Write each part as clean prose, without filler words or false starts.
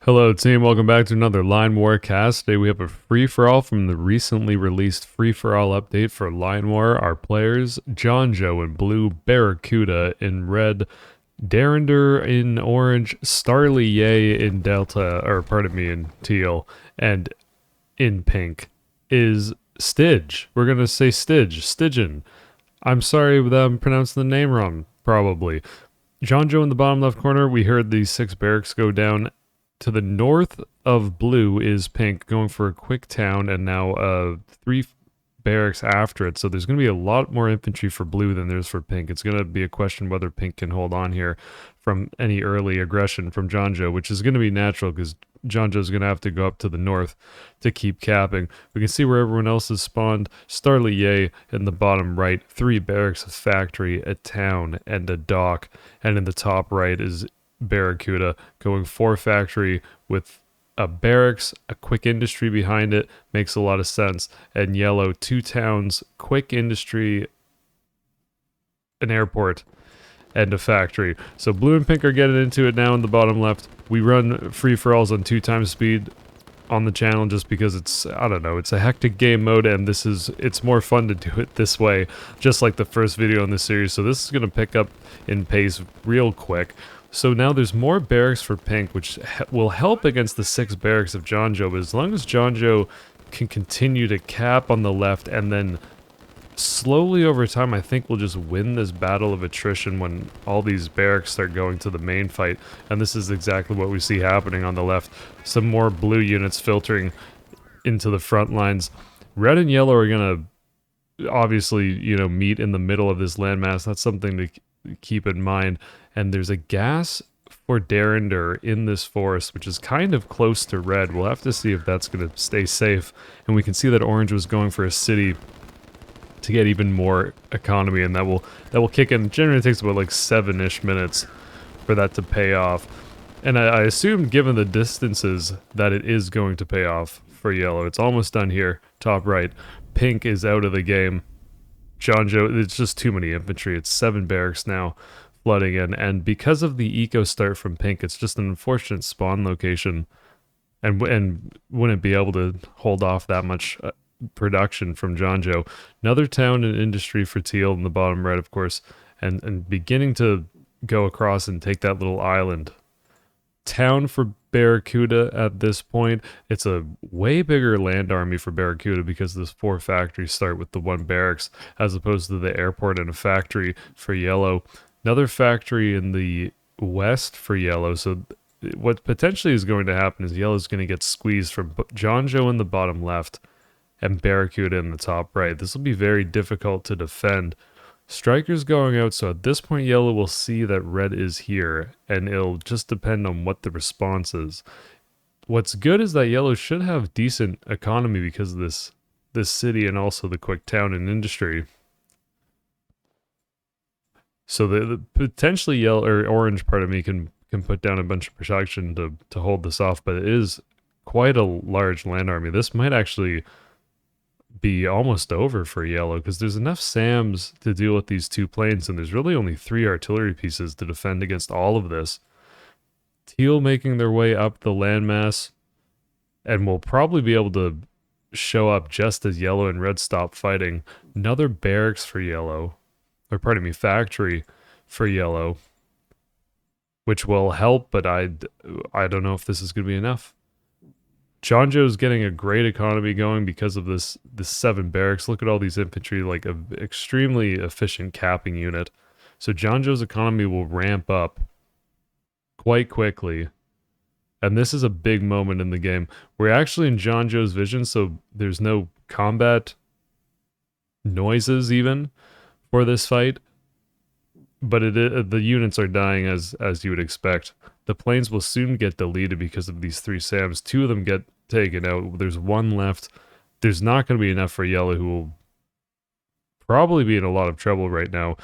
Hello team, welcome back to another Line War cast. Today we have a free-for-all from the recently released free-for-all update for Line War. Our players, Jon Joe in blue, Barracuda in red, Derrinder in orange, Starly Yay in delta, or pardon me, in teal, and in pink is Stidge. We're going to say Stidge, Stidgen. I'm sorry that I'm pronouncing the name wrong, probably. Jon Joe in the bottom left corner, we heard the 6 barracks go down. To the north of blue is pink, going for a quick town, and now 3 barracks after it. So there's going to be a lot more infantry for blue than there's for pink. It's going to be a question whether pink can hold on here from any early aggression from Jon Joe, which is going to be natural because Jon Joe's going to have to go up to the north to keep capping. We can see where everyone else is spawned. Starly Yay in the bottom right, 3 barracks, a factory, a town, and a dock. And in the top right is Barracuda going 4 factory with a barracks, a quick industry behind it. Makes a lot of sense. And yellow, 2 towns, quick industry, an airport, and a factory. So blue and pink are getting into it now in the bottom left. We run free-for-alls on 2 times speed on the channel just because it's, I don't know, it's a hectic game mode, and it's more fun to do it this way, just like the first video in the series. So this is going to pick up in pace real quick. So now there's more barracks for pink, which will help against the 6 barracks of Jon Joe, but as long as Jon Joe can continue to cap on the left and then slowly over time, I think we'll just win this battle of attrition when all these barracks start going to the main fight. And this is exactly what we see happening on the left. Some more blue units filtering into the front lines. Red and yellow are going to obviously, meet in the middle of this landmass. That's something to keep in mind. And there's a gas for Derrinder in this forest, which is kind of close to red. We'll have to see if that's going to stay safe. And we can see that orange was going for a city to get even more economy, and that will kick in. Generally, it takes about like 7-ish minutes for that to pay off. And I assume, given the distances, that it is going to pay off for yellow. It's almost done here, top right. Pink is out of the game. Jon Joe, it's just too many infantry. It's 7 barracks now flooding in, and because of the eco start from pink, it's just an unfortunate spawn location, and wouldn't be able to hold off that much production from Jon Joe. Another town and industry for teal in the bottom right, of course, and beginning to go across and take that little island. Town for Barracuda at this point. It's a way bigger land army for Barracuda because those 4 factories start with the 1 barracks as opposed to the airport and a factory for yellow. Another factory in the west for yellow. So what potentially is going to happen is yellow is going to get squeezed from Jon Joe in the bottom left and Barracuda in the top right. This will be very difficult to defend. Strikers going out, so at this point yellow will see that red is here, and it'll just depend on what the response is. What's good is that yellow should have decent economy because of this city and also the quick town and industry. So the potentially yellow or orange part of me can put down a bunch of protection to hold this off, but it is quite a large land army. This might actually be almost over for yellow because there's enough SAMs to deal with these 2 planes, and there's really only 3 artillery pieces to defend against all of this. Teal making their way up the landmass, and will probably be able to show up just as yellow and red stop fighting. Another barracks for yellow, or pardon me, factory for yellow, which will help, but I don't know if this is going to be enough. Jon Joe's getting a great economy going because of this 7 barracks. Look at all these infantry, like an extremely efficient capping unit. So Jon Joe's economy will ramp up quite quickly. And this is a big moment in the game. We're actually in Jon Joe's vision, so there's no combat noises even for this fight. But the units are dying as you would expect. The planes will soon get deleted because of these 3 SAMs. 2 of them get taken out. There's 1 left. There's not going to be enough for yellow, who will probably be in a lot of trouble right now.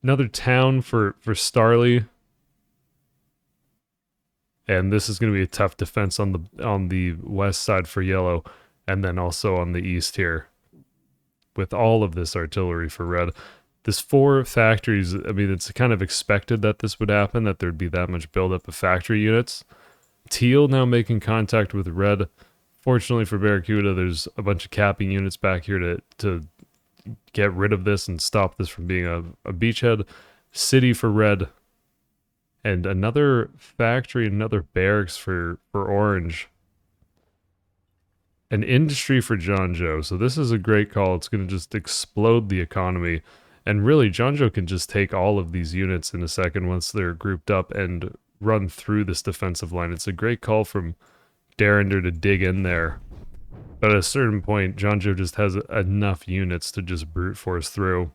Another town for Starly. And this is going to be a tough defense on the west side for yellow, and then also on the east here with all of this artillery for red. This 4 factories, I mean, it's kind of expected that this would happen, that there'd be that much buildup of factory units. Teal now making contact with red. Fortunately for Barracuda, there's a bunch of capping units back here to get rid of this and stop this from being a beachhead. City for red. And another factory, another barracks for orange. An industry for Jon Joe. So this is a great call. It's going to just explode the economy. And really, Jon Joe can just take all of these units in a second once they're grouped up and run through this defensive line. It's a great call from Derrender to dig in there. But at a certain point, Jon Joe just has enough units to just brute force through.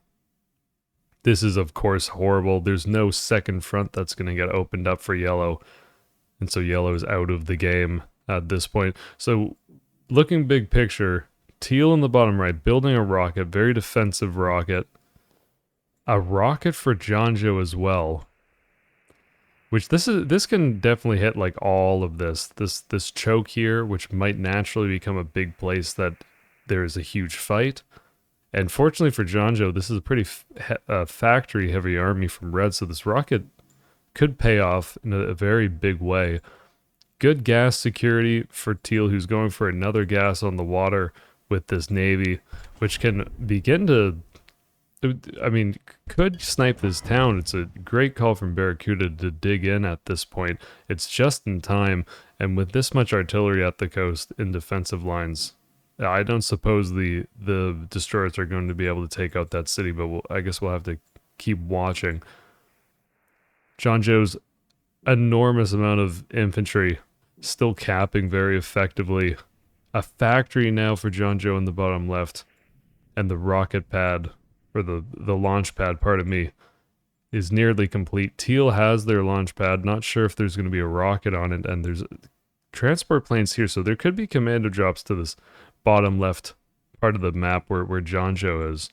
This is, of course, horrible. There's no second front that's going to get opened up for yellow. And so yellow is out of the game at this point. So looking big picture, teal in the bottom right, building a rocket, very defensive rocket. A rocket for Jon Joe as well. Which this can definitely hit like all of this choke here, which might naturally become a big place that there is a huge fight. And fortunately for Jon Joe, this is a pretty factory heavy army from red, so this rocket could pay off in a very big way. Good gas security for teal, who's going for another gas on the water with this navy, which can begin to, I mean, could snipe this town. It's a great call from Barracuda to dig in at this point. It's just in time, and with this much artillery at the coast in defensive lines, I don't suppose the destroyers are going to be able to take out that city, but I guess we'll have to keep watching. Jon Joe's enormous amount of infantry still capping very effectively. A factory now for Jon Joe in the bottom left, and the rocket pad, or the launch pad, pardon me, is nearly complete. Teal has their launch pad. Not sure if there's going to be a rocket on it, and there's transport planes here, so there could be commando drops to this bottom left part of the map where Jon Joe is.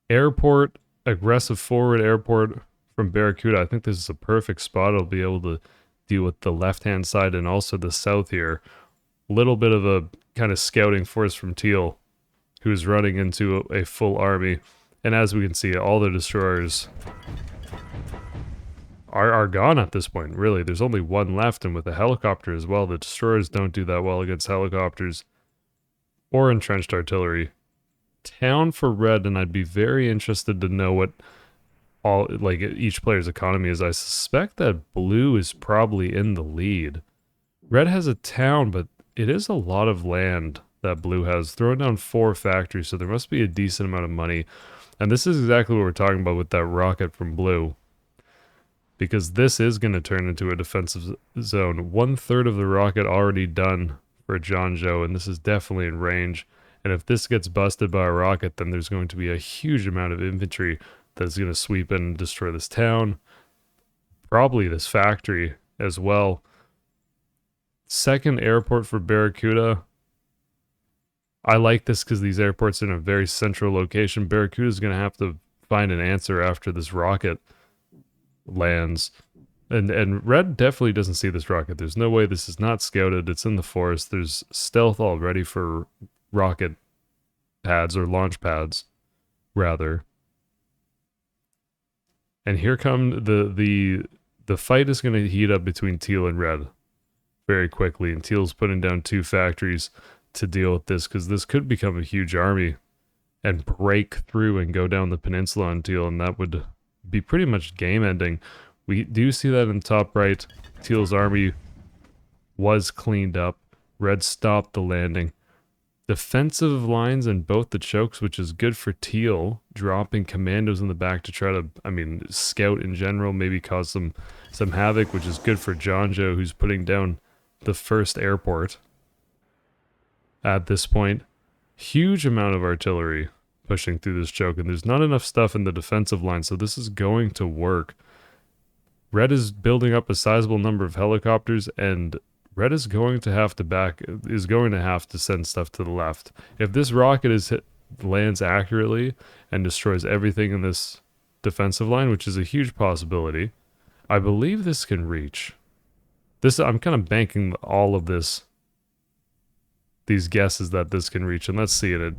Airport, aggressive forward airport from Barracuda. I think this is a perfect spot. It'll be able to deal with the left-hand side and also the south here. Little bit of a kind of scouting force from Teal, who's running into a full army. And as we can see, all the destroyers are gone at this point, really. There's only one left, and with a helicopter as well. The destroyers don't do that well against helicopters or entrenched artillery. Town for red, and I'd be very interested to know what each player's economy is. I suspect that blue is probably in the lead. Red has a town, but it is a lot of land that blue has. Throwing down 4 factories, so there must be a decent amount of money. And this is exactly what we're talking about with that rocket from blue, because this is going to turn into a defensive zone. 1/3 of the rocket already done for Jon Joe, and this is definitely in range. And if this gets busted by a rocket, then there's going to be a huge amount of infantry that's going to sweep in and destroy this town, probably this factory as well. Second airport for Barracuda. I like this because these airports are in a very central location. Barracuda is going to have to find an answer after this rocket lands. And red definitely doesn't see this rocket. There's no way this is not scouted. It's in the forest. There's stealth already for rocket pads, or launch pads, rather. And here come the fight is going to heat up between teal and red very quickly. And teal's putting down 2 factories to deal with this, because this could become a huge army and break through and go down the peninsula on teal, and that would be pretty much game ending. We do see that in top right. Teal's army was cleaned up. Red stopped the landing. Defensive lines in both the chokes, which is good for teal, dropping commandos in the back to try to, scout in general, maybe cause some havoc, which is good for Jon Joe, who's putting down the first airport. At this point, huge amount of artillery pushing through this choke, and there's not enough stuff in the defensive line, so this is going to work. Red is building up a sizable number of helicopters, and red is going to have to send stuff to the left. If this rocket lands accurately and destroys everything in this defensive line, which is a huge possibility, I believe this can reach. I'm kind of banking all of these guesses that this can reach, and let's see it.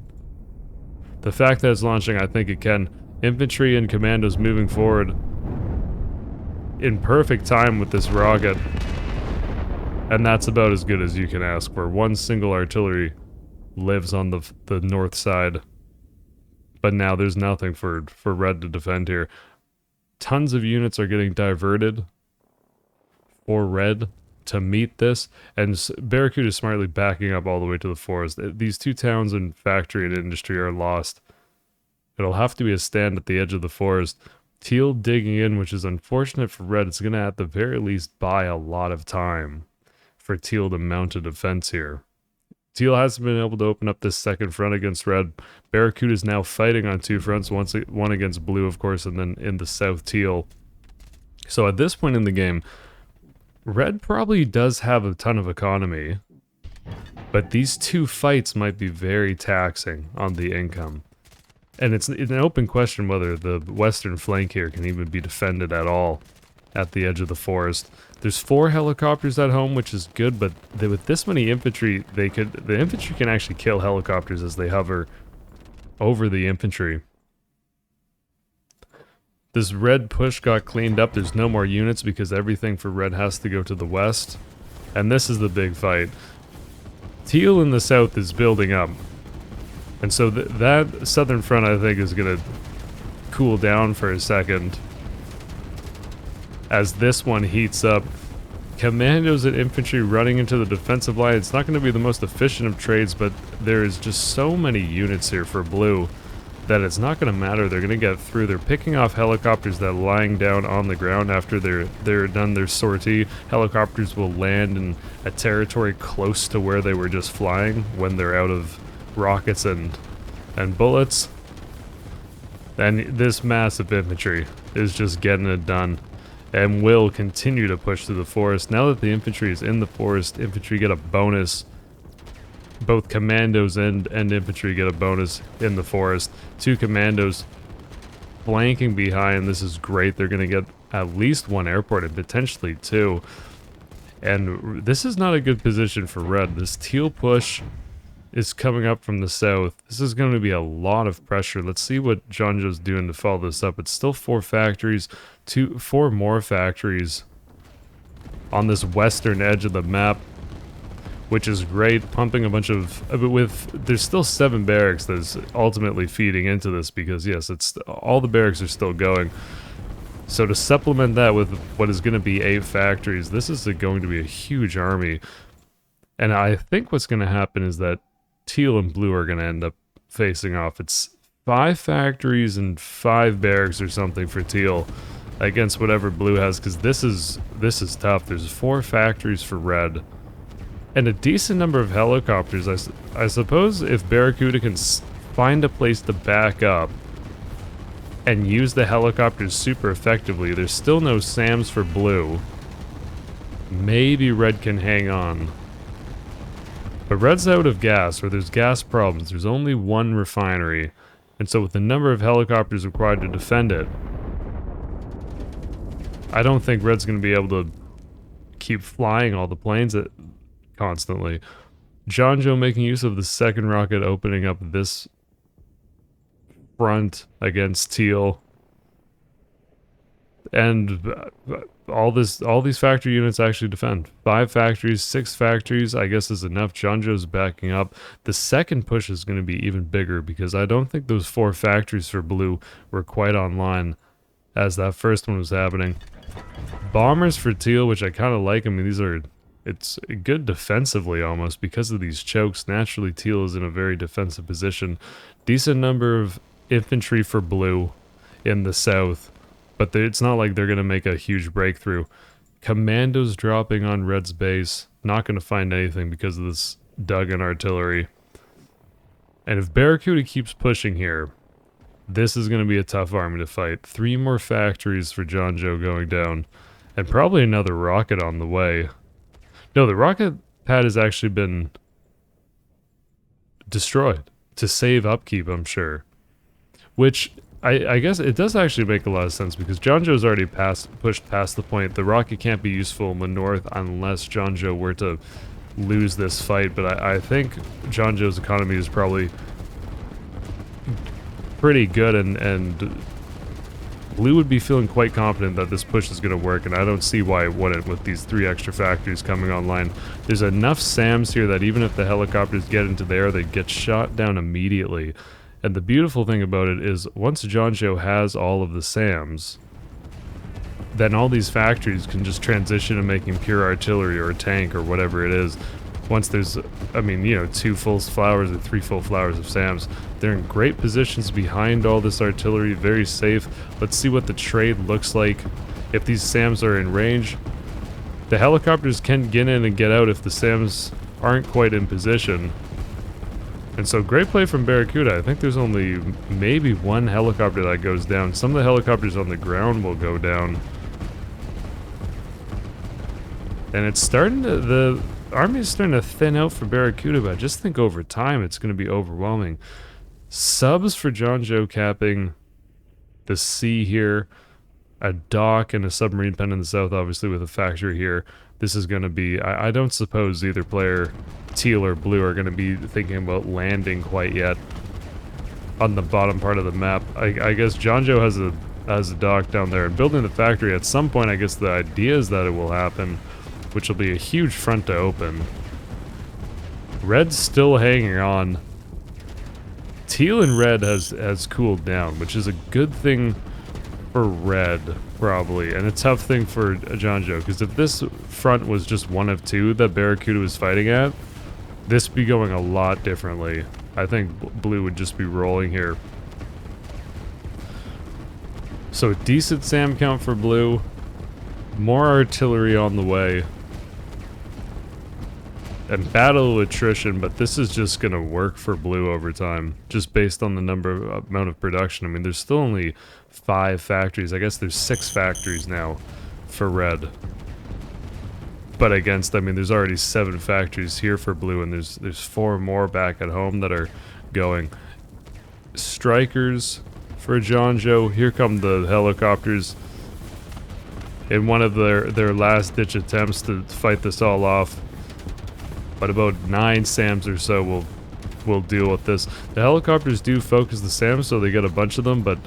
The fact that it's launching, I think it can. Infantry and commandos moving forward in perfect time with this rocket. And that's about as good as you can ask for. One single artillery lives on the north side. But now there's nothing for red to defend here. Tons of units are getting diverted for red to meet this, and Barracuda is smartly backing up all the way to the forest. These two towns and factory and industry are lost. It'll have to be a stand at the edge of the forest. Teal digging in, which is unfortunate for red. It's going to at the very least buy a lot of time for Teal to mount a defense here. Teal hasn't been able to open up this second front against red. Barracuda is now fighting on two fronts, one against blue, of course, and then in the south, Teal. So at this point in the game, red probably does have a ton of economy, but these two fights might be very taxing on the income. And it's an open question whether the western flank here can even be defended at all at the edge of the forest. There's 4 helicopters at home, which is good, but with this many infantry, the infantry can actually kill helicopters as they hover over the infantry. This red push got cleaned up. There's no more units because everything for red has to go to the west. And this is the big fight. Teal in the south is building up. And so that southern front, I think, is going to cool down for a second as this one heats up. Commandos and infantry running into the defensive line. It's not going to be the most efficient of trades, but there is just so many units here for blue that it's not going to matter. They're going to get through. They're picking off helicopters that are lying down on the ground after they're done their sortie. Helicopters will land in a territory close to where they were just flying when they're out of rockets and bullets. And this massive infantry is just getting it done and will continue to push through the forest. Now that the infantry is in the forest, infantry get a bonus. Both commandos and infantry get a bonus in the forest. 2 commandos flanking behind. This is great. They're going to get at least 1 airport and potentially 2. And this is not a good position for red. This teal push is coming up from the south. This is going to be a lot of pressure. Let's see what Jon Joe's doing to follow this up. It's still 4 factories, 4 more factories on this western edge of the map, which is great. Pumping a bunch of, there's still 7 barracks that's ultimately feeding into this because yes, it's all the barracks are still going. So to supplement that with what is going to be 8 factories, this is going to be a huge army. And I think what's going to happen is that teal and blue are going to end up facing off. It's 5 factories and 5 barracks or something for teal against whatever blue has, because this is tough. There's 4 factories for red and a decent number of helicopters. I suppose if Barracuda can find a place to back up and use the helicopters super effectively. There's still no SAMs for blue. Maybe red can hang on. But red's out of gas, or there's gas problems. There's only 1 refinery. And so with the number of helicopters required to defend it, I don't think red's going to be able to keep flying all the planes constantly. Jon Joe making use of the second rocket, opening up this front against teal. And all these factory units actually defend. 5 factories, 6 factories, I guess is enough. Jon Joe's backing up. The second push is going to be even bigger because I don't think those 4 factories for blue were quite online as that first one was happening. Bombers for teal, which I kind of like. I mean, it's good defensively almost because of these chokes. Naturally, teal is in a very defensive position. Decent number of infantry for blue in the south. But it's not like they're going to make a huge breakthrough. Commandos dropping on red's base. Not going to find anything because of this dug-in artillery. And if Barracuda keeps pushing here, this is going to be a tough army to fight. 3 more factories for Jon Joe going down. And probably another rocket on the way. No, the rocket pad has actually been destroyed to save upkeep, I'm sure. Which I guess it does actually make a lot of sense because Jon Joe's already pushed past the point. The rocket can't be useful in the north unless Jon Joe were to lose this fight. But I think Jon Joe's economy is probably pretty good and Blue would be feeling quite confident that this push is going to work, and I don't see why it wouldn't with these 3 extra factories coming online. There's enough SAMs here that even if the helicopters get into the air, they get shot down immediately. And the beautiful thing about it is, once Jon Joe has all of the SAMs, then all these factories can just transition to making pure artillery or a tank or whatever it is. Once there's, I mean, you know, 2 full flowers or 3 full flowers of SAMs, they're in great positions behind all this artillery, very safe. Let's see what the trade looks like. If these SAMs are in range, the helicopters can get in and get out if the SAMs aren't quite in position. And so great play from Barracuda. I think there's only maybe 1 helicopter that goes down. Some of the helicopters on the ground will go down. And it's starting to, the army is starting to thin out for Barracuda, but I just think over time it's going to be overwhelming. Subs for Jon Joe capping the sea here, a dock and a submarine pen in the south, obviously with a factory here. This is going to be, I don't suppose either player, teal or blue, are going to be thinking about landing quite yet on the bottom part of the map. I guess Jon Joe has a dock down there and building the factory at some point. I guess the idea is that it will happen, which will be a huge front to open. Red's still hanging on. Teal and red has cooled down, which is a good thing for red, probably, and a tough thing for Jon Joe, because if this front was just 1 of 2 that Barracuda was fighting at, this would be going a lot differently. I think blue would just be rolling here. So a decent SAM count for blue. More artillery on the way. And battle attrition, but this is just going to work for blue over time, just based on the amount of production. I mean, there's still only 5 factories. I guess there's 6 factories now for red. But against, I mean, there's already 7 factories here for blue, and there's 4 more back at home that are going. Strikers for Jon Joe. Here come the helicopters in one of their last-ditch attempts to fight this all off. But about 9 SAMs or so will deal with this. The helicopters do focus the SAMs, so they get a bunch of them, but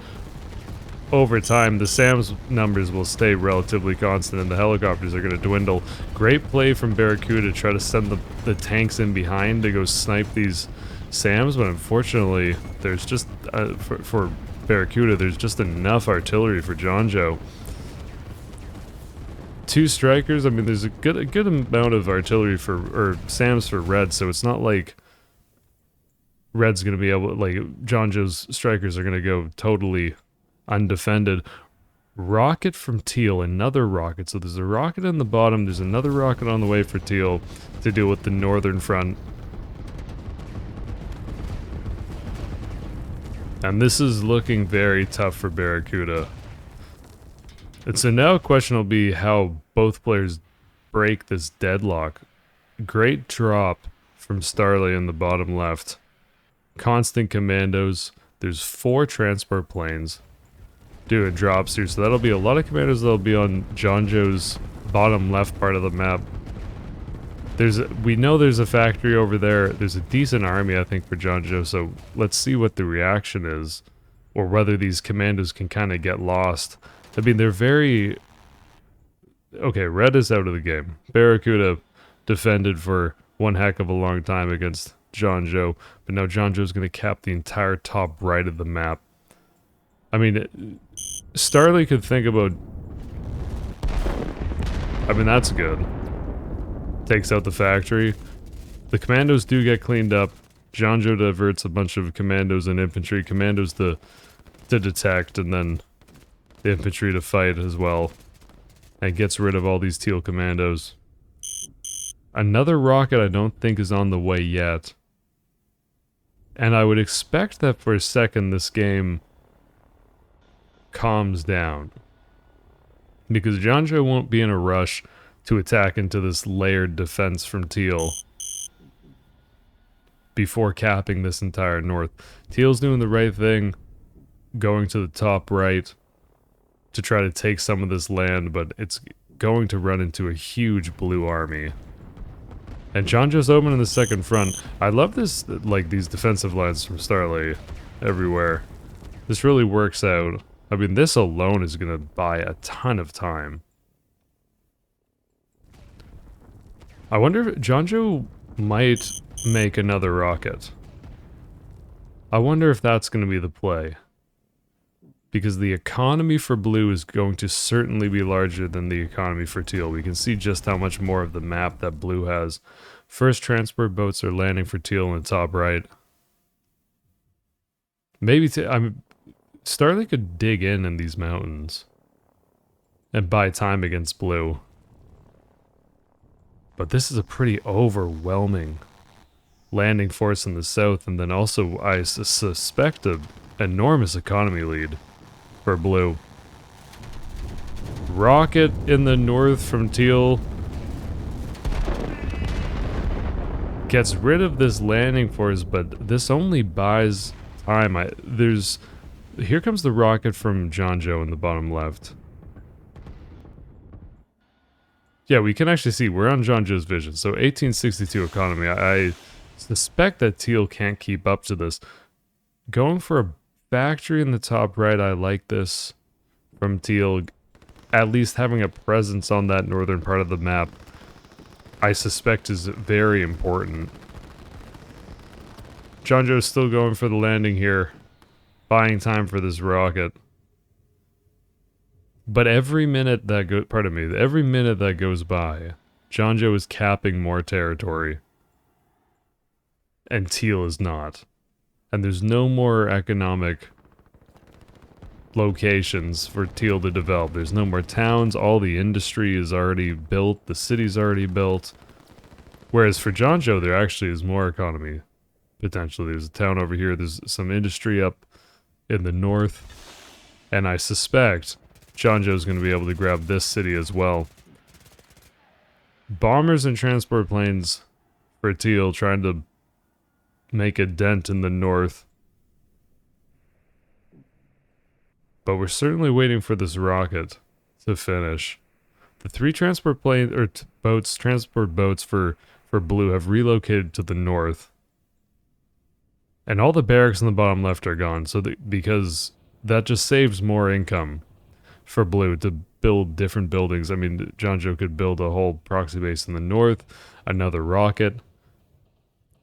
over time, the SAMs numbers will stay relatively constant, and the helicopters are going to dwindle. Great play from Barracuda to try to send the tanks in behind to go snipe these SAMs, but unfortunately, there's just, for Barracuda, there's just enough artillery for Jon Joe. 2 strikers, I mean, there's a good amount of artillery or SAMs for red, so it's not like red's gonna be able, like, Jon Joe's strikers are gonna go totally undefended. Rocket from teal, another rocket. So there's a rocket in the bottom, there's another rocket on the way for teal to deal with the northern front. And this is looking very tough for Barracuda. And so now a question will be how both players break this deadlock. Great drop from Starley in the bottom left. Constant commandos. There's 4 transport planes doing drops here, so that'll be a lot of commandos that'll be on Jon Joe's bottom left part of the map. We know there's a factory over there. There's a decent army, I think, for Jon Joe, so let's see what the reaction is, or whether these commandos can kind of get lost. I mean, they're very... Okay, red is out of the game. Barracuda defended for one heck of a long time against Jon Joe, but now Jon Joe's going to cap the entire top right of the map. I mean, Starley could think about... I mean, that's good. Takes out the factory. The commandos do get cleaned up. Jon Joe diverts a bunch of commandos and infantry. Commandos to detect, and then the infantry to fight as well. And gets rid of all these teal commandos. Another rocket I don't think is on the way yet. And I would expect that for a second this game calms down. Because Jon Joe won't be in a rush to attack into this layered defense from teal before capping this entire north. Teal's doing the right thing, going to the top right to try to take some of this land, but it's going to run into a huge blue army. And Jon Joe's open in the second front. I love this, like, these defensive lines from Starley everywhere. This really works out. I mean, this alone is going to buy a ton of time. I wonder if Jon Joe might make another rocket. I wonder if that's going to be the play. Because the economy for blue is going to certainly be larger than the economy for teal. We can see just how much more of the map that blue has. First transport boats are landing for teal in the top right. Maybe Starlight could dig in these mountains and buy time against blue. But this is a pretty overwhelming landing force in the south, and then also I suspect an enormous economy lead for blue. Rocket in the north from teal gets rid of this landing force, but this only buys time. Here comes the rocket from Jon Joe in the bottom left. Yeah, we can actually see we're on Jon Joe's vision. So 1862 economy. I suspect that teal can't keep up to this. Going for a factory in the top right, I like this from teal. At least having a presence on that northern part of the map, I suspect is very important. Jon Joe's still going for the landing here, buying time for this rocket. But every minute that every minute that goes by, Jon Joe is capping more territory. And teal is not. And there's no more economic locations for teal to develop. There's no more towns, all the industry is already built, the city's already built. Whereas for Jon Joe, there actually is more economy, potentially. There's a town over here, there's some industry up in the north, and I suspect Jon Joe's going to be able to grab this city as well. Bombers and transport planes for teal trying to make a dent in the north. But we're certainly waiting for this rocket to finish. The three transport transport boats for blue have relocated to the north. And all the barracks in the bottom left are gone, because that just saves more income for blue to build different buildings. I mean, Jon Joe could build a whole proxy base in the north, another rocket,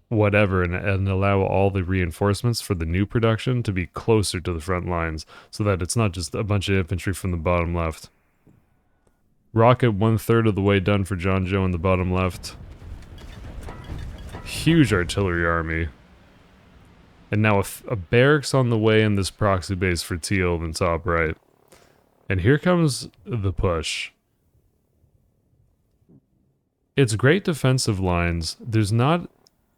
whatever, and allow all the reinforcements for the new production to be closer to the front lines, so that it's not just a bunch of infantry from the bottom left. Rocket 1/3 of the way done for Jon Joe in the bottom left. Huge artillery army. And now a barracks on the way in this proxy base for teal in the top right. And here comes the push. It's great defensive lines. There's not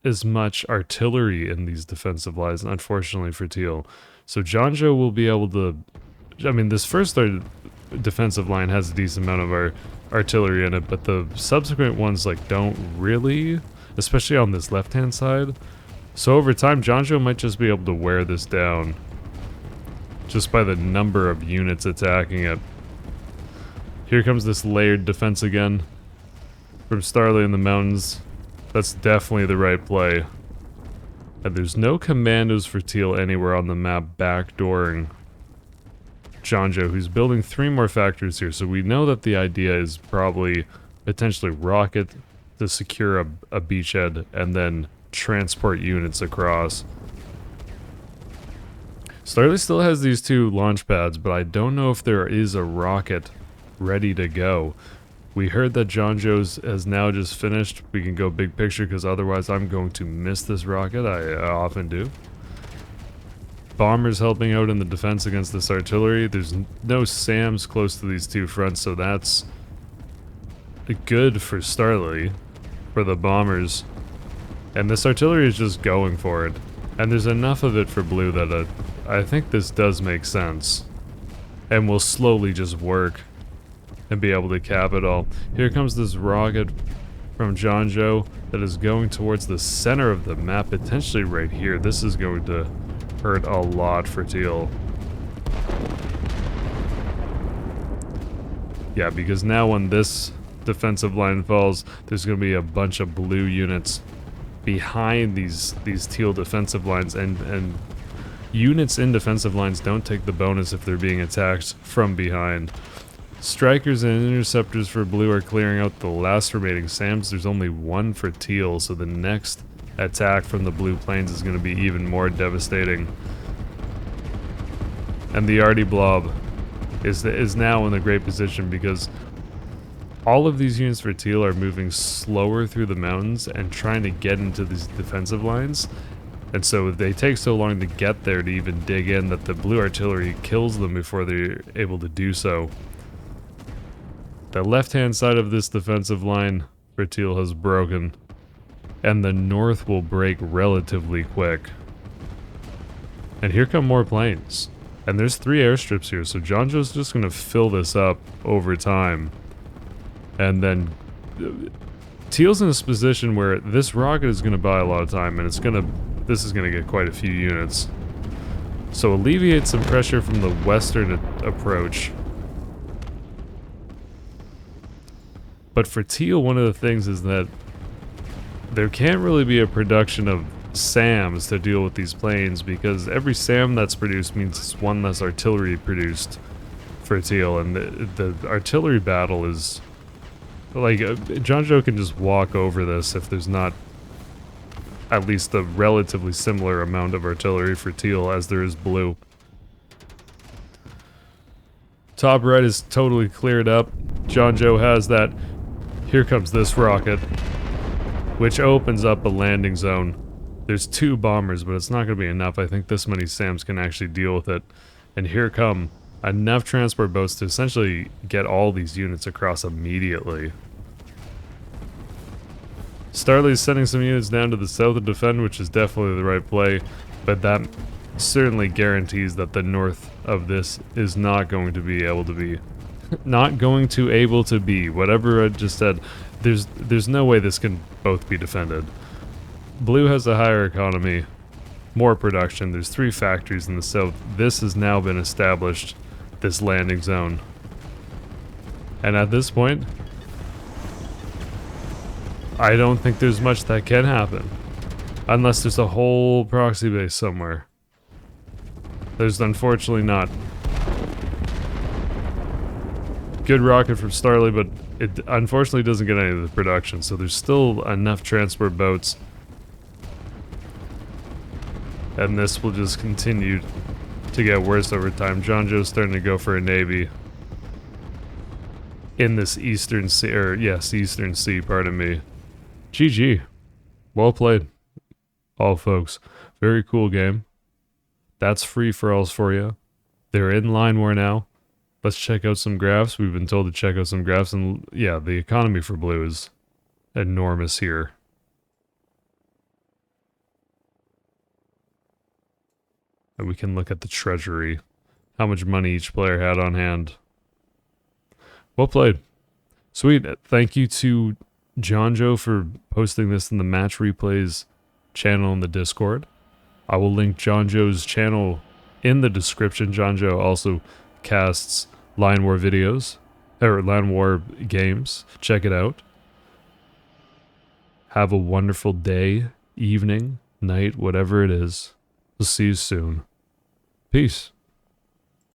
as much artillery in these defensive lines, unfortunately for teal. So Jon Joe will be able to... I mean, this first defensive line has a decent amount of artillery in it, but the subsequent ones don't really, especially on this left-hand side. So over time, Jon Joe might just be able to wear this down just by the number of units attacking it. Here comes this layered defense again from Starlight in the mountains. That's definitely the right play. And there's no commandos for teal anywhere on the map backdooring Jon Joe, who's building 3 more factories here. So we know that the idea is probably potentially rocket to secure a beachhead and then transport units across. Starlight still has these 2 launch pads, but I don't know if there is a rocket ready to go. We heard that Jon Joe's has now just finished. We can go big picture because otherwise I'm going to miss this rocket. I often do. Bombers helping out in the defense against this artillery. There's no SAMs close to these 2 fronts, so that's good for Starlight, for the bombers. And this artillery is just going for it. And there's enough of it for blue that I think this does make sense. And will slowly just work and be able to cap it all. Here comes this rocket from Jon Joe that is going towards the center of the map, potentially right here. This is going to hurt a lot for teal. Yeah, because now when this defensive line falls, there's going to be a bunch of blue units behind these teal defensive lines, and units in defensive lines don't take the bonus if they're being attacked from behind. Strikers and interceptors for blue are clearing out the last remaining SAMs. There's only one for teal, so the next attack from the blue planes is going to be even more devastating. And the Artie Blob is now in a great position because all of these units for teal are moving slower through the mountains and trying to get into these defensive lines. And so they take so long to get there to even dig in that the blue artillery kills them before they're able to do so. The left-hand side of this defensive line for teal has broken, and the north will break relatively quick. And here come more planes. And there's 3 airstrips here, so Jon Joe's just going to fill this up over time. And then teal's in this position where this rocket is going to buy a lot of time, and this is going to get quite a few units. So alleviate some pressure from the western approach. But for teal, one of the things is that there can't really be a production of SAMs to deal with these planes, because every SAM that's produced means it's one less artillery produced for teal, and the artillery battle is like Jon Joe can just walk over this if there's not at least a relatively similar amount of artillery for teal as there is blue. Top right is totally cleared up. Jon Joe has that. Here comes this rocket, which opens up a landing zone. There's 2 bombers, but it's not going to be enough. I think this many SAMs can actually deal with it. And here come enough transport boats to essentially get all these units across immediately. Starly's sending some units down to the south to defend, which is definitely the right play, but that certainly guarantees that the north of this is not going to be able to be whatever I just said. There's no way this can both be defended. Blue has a higher economy, more production. There's 3 factories in the south. This has now been established, this landing zone. And at this point, I don't think there's much that can happen. Unless there's a whole proxy base somewhere. There's unfortunately not. Good rocket from Starly, but it unfortunately doesn't get any of the production, so there's still enough transport boats. And this will just continue to get worse over time. Jon Joe's starting to go for a navy in this eastern sea, or yes, eastern sea, pardon me. GG. Well played, all folks. Very cool game. That's free-for-alls for you. They're in line war now. Let's check out some graphs. We've been told to check out some graphs, and yeah, the economy for blue is enormous here. And we can look at the treasury, how much money each player had on hand. Well played. Sweet. Thank you to Jon Joe for posting this in the Match Replays channel in the Discord. I will link Jon Joe's channel in the description. Jon Joe also casts Line War videos, or Line War games. Check it out. Have a wonderful day, evening, night, whatever it is. We'll see you soon. Peace.